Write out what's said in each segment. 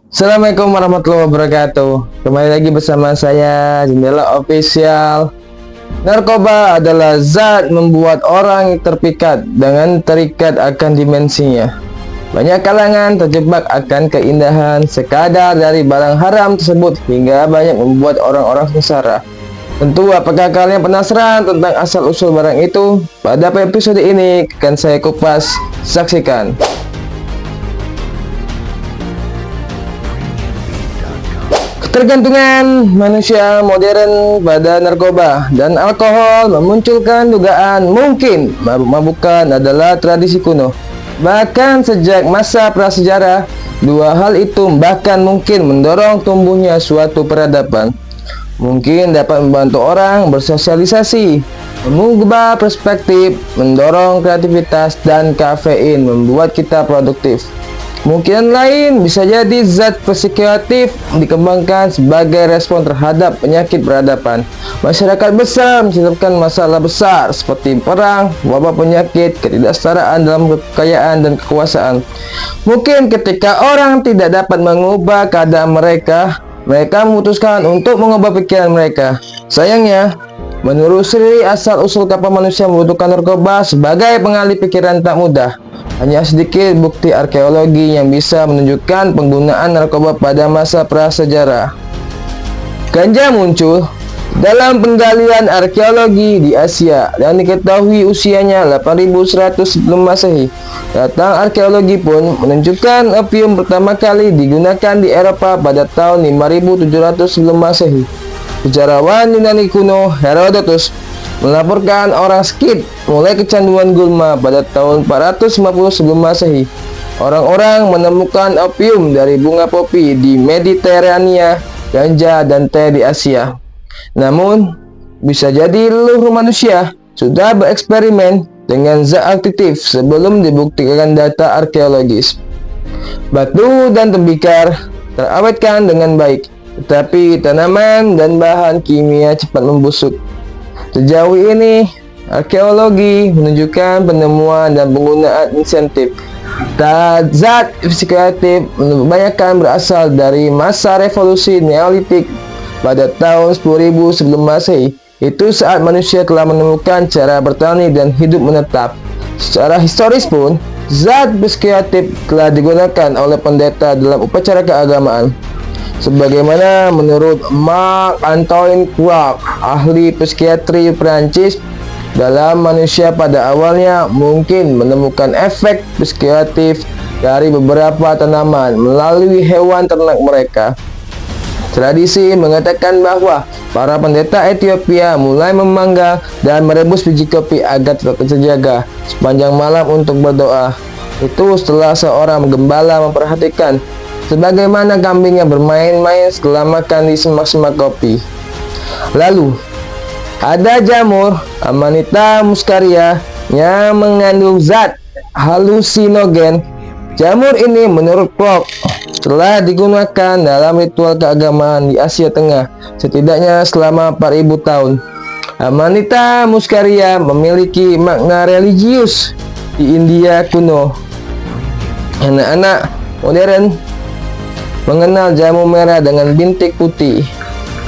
Assalamualaikum warahmatullahi wabarakatuh. Kembali lagi bersama saya Jendela Official. Narkoba adalah zat membuat orang terpikat dengan terikat akan dimensinya. Banyak kalangan terjebak akan keindahan sekadar dari barang haram tersebut hingga banyak membuat orang-orang sengsara. Tentu, apakah kalian penasaran tentang asal-usul barang itu? Pada episode ini akan saya kupas, saksikan. Ketergantungan manusia modern pada narkoba dan alkohol memunculkan dugaan mungkin mabuk-mabukan adalah tradisi kuno. Bahkan sejak masa prasejarah, dua hal itu bahkan mungkin mendorong tumbuhnya suatu peradaban. Mungkin dapat membantu orang bersosialisasi, mengubah perspektif, mendorong kreativitas, dan kafein membuat kita produktif. Kemungkinan lain bisa jadi zat psikoaktif dikembangkan sebagai respon terhadap penyakit peradaban. Masyarakat besar menciptakan masalah besar seperti perang, wabah penyakit, ketidaksetaraan dalam kekayaan dan kekuasaan. Mungkin ketika orang tidak dapat mengubah keadaan mereka memutuskan untuk mengubah pikiran mereka. Sayangnya, menelusuri asal-usul kapal manusia membutuhkan narkoba sebagai pengalih pikiran tak mudah. Hanya sedikit bukti arkeologi yang bisa menunjukkan penggunaan narkoba pada masa prasejarah. Ganja muncul dalam penggalian arkeologi di Asia dan diketahui usianya 8100 sebelum Masehi. Datang arkeologi pun menunjukkan opium pertama kali digunakan di Eropa pada tahun 5700 sebelum Masehi. Sejarawan Yunani kuno Herodotus melaporkan orang Skit mulai kecanduan gulma pada tahun 450 sebelum Masehi. Orang-orang menemukan opium dari bunga popi di Mediterania, ganja dan teh di Asia. Namun, bisa jadi leluhur manusia sudah bereksperimen dengan zat aktif sebelum dibuktikan data arkeologis. Batu dan tembikar terawetkan dengan baik, tetapi tanaman dan bahan kimia cepat membusuk. Sejauh ini, arkeologi menunjukkan penemuan dan penggunaan insentif zat psikoaktif kebanyakan berasal dari masa revolusi Neolitik pada tahun 10.000 sebelum Masehi. Itu saat manusia telah menemukan cara bertani dan hidup menetap. Secara historis pun, zat psikoaktif telah digunakan oleh pendeta dalam upacara keagamaan. Sebagaimana menurut Marc-Antoine Cloak, ahli psikiatri Prancis, dalam manusia pada awalnya mungkin menemukan efek psikoaktif dari beberapa tanaman melalui hewan ternak mereka. Tradisi mengatakan bahwa para pendeta Ethiopia mulai memanggang dan merebus biji kopi agar tetap terjaga sepanjang malam untuk berdoa. Itu setelah seorang gembala memperhatikan sebagaimana kambingnya bermain-main setelah makan di semak-semak kopi. Lalu, ada jamur Amanita muscaria yang mengandung zat halusinogen. Jamur ini menurut Cloak telah digunakan dalam ritual keagamaan di Asia Tengah setidaknya selama 4000 tahun. Amanita muscaria memiliki makna religius di India kuno. Anak-anak modern mengenal jamu merah dengan bintik putih.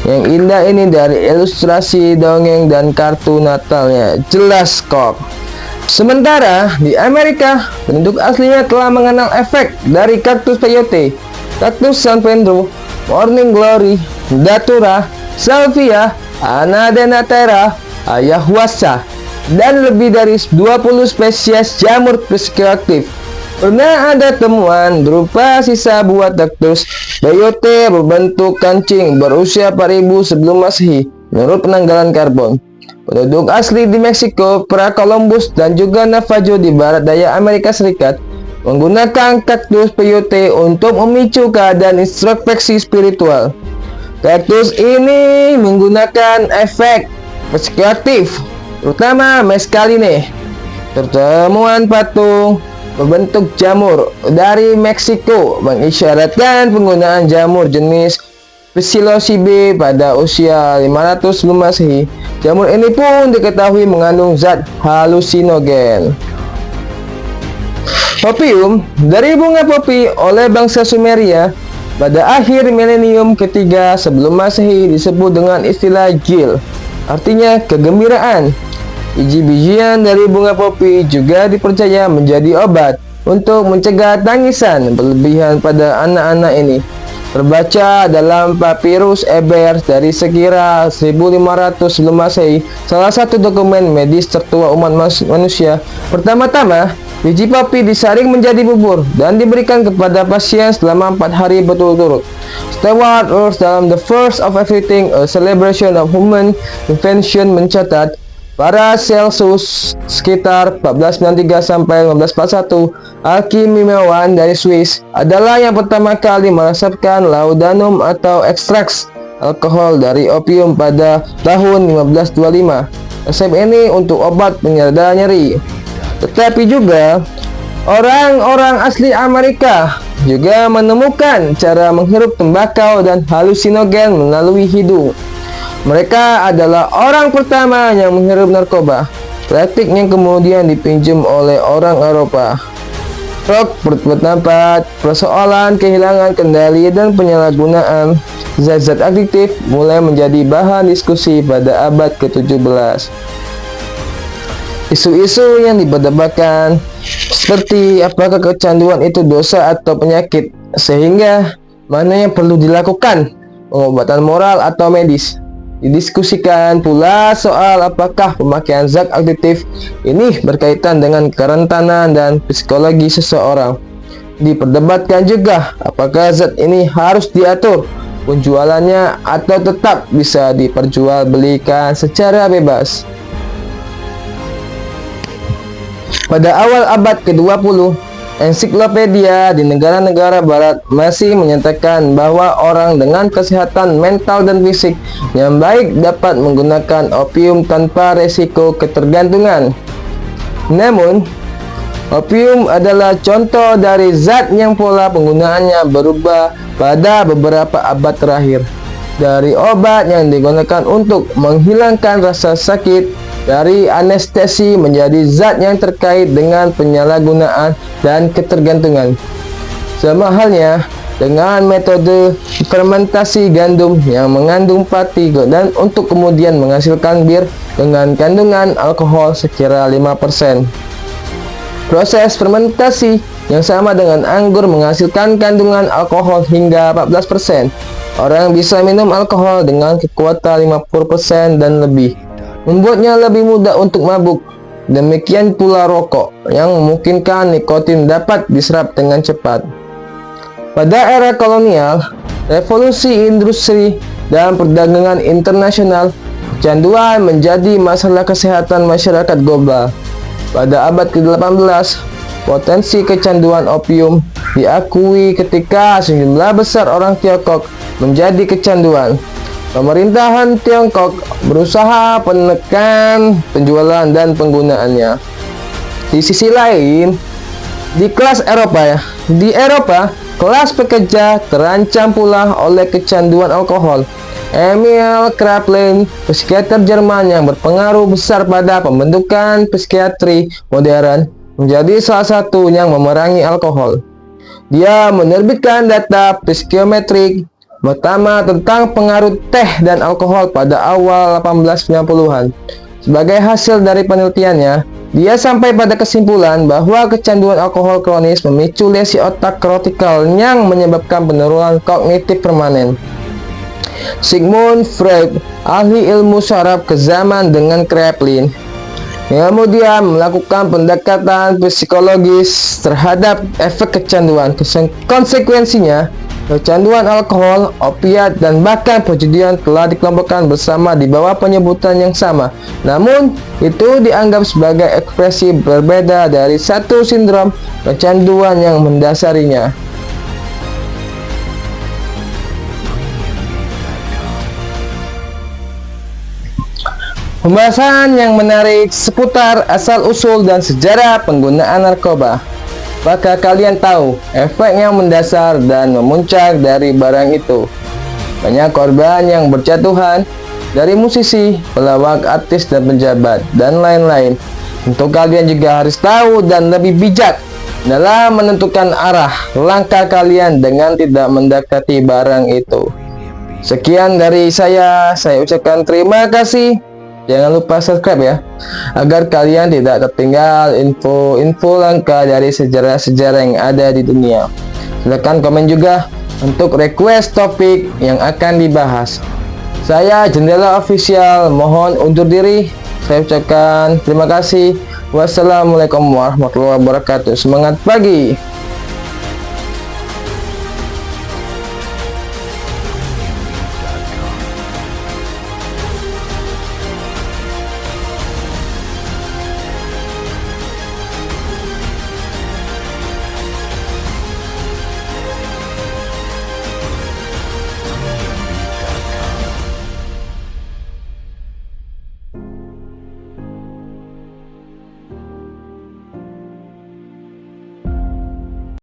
Yang indah ini dari ilustrasi dongeng dan kartu Natalnya. Jelas kok. Sementara di Amerika, penduduk aslinya telah mengenal efek dari kaktus peyote, kaktus San Pedro, Morning Glory, Datura, Salvia, Anadenatera, ayahuasca, dan lebih dari 20 spesies jamur psikoaktif. Pernah ada temuan berupa sisa buah kaktus peyote berbentuk kancing berusia 4000 sebelum Masehi menurut penanggalan karbon. Penduduk asli di Meksiko, pra-Columbus, dan juga Navajo di barat daya Amerika Serikat menggunakan kaktus peyote untuk memicu keadaan introspeksi spiritual. Kaktus ini menggunakan efek psikoaktif, terutama mescaline. Pertemuan patung berbentuk jamur dari Meksiko mengisyaratkan penggunaan jamur jenis psilocybe pada usia 500 sebelum Masehi. Jamur ini pun diketahui mengandung zat halusinogen. Opium dari bunga popi oleh bangsa Sumeria Pada akhir milenium ketiga sebelum Masehi disebut dengan istilah Gil, artinya kegembiraan. Biji-bijian dari bunga popi juga dipercaya menjadi obat untuk mencegah tangisan berlebihan pada anak-anak ini. Terbaca dalam Papyrus Ebers dari sekira 1500 sebelum Masehi, salah satu dokumen medis tertua umat manusia. Pertama-tama, biji popi disaring menjadi bubur dan diberikan kepada pasien selama 4 hari berturut-turut. Stewart Earls dalam The First of Everything, A Celebration of Human Invention mencatat, pada Celsus sekitar 1493 sampai 1541, alkimiawan dari Swiss adalah yang pertama kali meresepkan laudanum atau ekstraks alkohol dari opium pada tahun 1525. Resep ini untuk obat penyerda nyeri. Tetapi juga orang-orang asli Amerika juga menemukan cara menghirup tembakau dan halusinogen melalui hidung. Mereka adalah orang pertama yang menghirup narkoba, praktik yang kemudian dipinjam oleh orang Eropa. Rock berpendapat persoalan kehilangan kendali dan penyalahgunaan zat-zat aktif mulai menjadi bahan diskusi pada abad ke-17. Isu-isu yang diperdebatkan seperti apakah kecanduan itu dosa atau penyakit, sehingga mana yang perlu dilakukan, pengobatan moral atau medis. Didiskusikan pula soal apakah pemakaian zat aktif ini berkaitan dengan kerentanan dan psikologi seseorang. Diperdebatkan juga apakah zat ini harus diatur penjualannya atau tetap bisa diperjualbelikan secara bebas. Pada awal abad ke-20, ensiklopedia di negara-negara barat masih menyatakan bahwa orang dengan kesehatan mental dan fisik yang baik dapat menggunakan opium tanpa resiko ketergantungan. Namun, opium adalah contoh dari zat yang pola penggunaannya berubah pada beberapa abad terakhir. Dari obat yang digunakan untuk menghilangkan rasa sakit, dari anestesi menjadi zat yang terkait dengan penyalahgunaan dan ketergantungan. Sama halnya dengan metode fermentasi gandum yang mengandung pati dan untuk kemudian menghasilkan bir dengan kandungan alkohol sekira 5%. Proses fermentasi yang sama dengan anggur menghasilkan kandungan alkohol hingga 14%. Orang bisa minum alkohol dengan kekuatan 50% dan lebih, membuatnya lebih mudah untuk mabuk. Demikian pula rokok yang memungkinkan nikotin dapat diserap dengan cepat. Pada era kolonial, revolusi industri dan perdagangan internasional, kecanduan menjadi masalah kesehatan masyarakat global. Pada abad ke-18, potensi kecanduan opium diakui ketika sejumlah besar orang Tiongkok menjadi kecanduan. Pemerintahan Tiongkok berusaha menekan penjualan dan penggunaannya. Di sisi lain, di Eropa, kelas pekerja terancam pula oleh kecanduan alkohol. Emil Kraepelin, psikiater Jerman yang berpengaruh besar pada pembentukan psikiatri modern, menjadi salah satu yang memerangi alkohol. Dia menerbitkan data psikometrik pertama tentang pengaruh teh dan alkohol pada awal 1890-an. Sebagai hasil dari penelitiannya, dia sampai pada kesimpulan bahwa kecanduan alkohol kronis memicu lesi otak kortikal yang menyebabkan penurunan kognitif permanen. Sigmund Freud, ahli ilmu saraf kezaman dengan Kraepelin, kemudian melakukan pendekatan psikologis terhadap efek kecanduan. Konsekuensinya, kecanduan alkohol, opiat, dan bahkan perjudian telah dikelompokkan bersama di bawah penyebutan yang sama. Namun, itu dianggap sebagai ekspresi berbeda dari satu sindrom kecanduan yang mendasarinya. Pembahasan yang menarik seputar asal-usul dan sejarah penggunaan narkoba. Apakah kalian tahu efek yang mendasar dan memuncak dari barang itu? Banyak korban yang berjatuhan, dari musisi, pelawak, artis, dan pejabat, dan lain-lain. Tentu kalian juga harus tahu dan lebih bijak dalam menentukan arah langkah kalian dengan tidak mendekati barang itu. Sekian dari saya ucapkan terima kasih. Jangan lupa subscribe ya, agar kalian tidak tertinggal info-info langka dari sejarah-sejarah yang ada di dunia. Silahkan komen juga untuk request topik yang akan dibahas. Saya Jendela Official, mohon undur diri. Saya ucapkan terima kasih. Wassalamualaikum warahmatullahi wabarakatuh. Semangat pagi.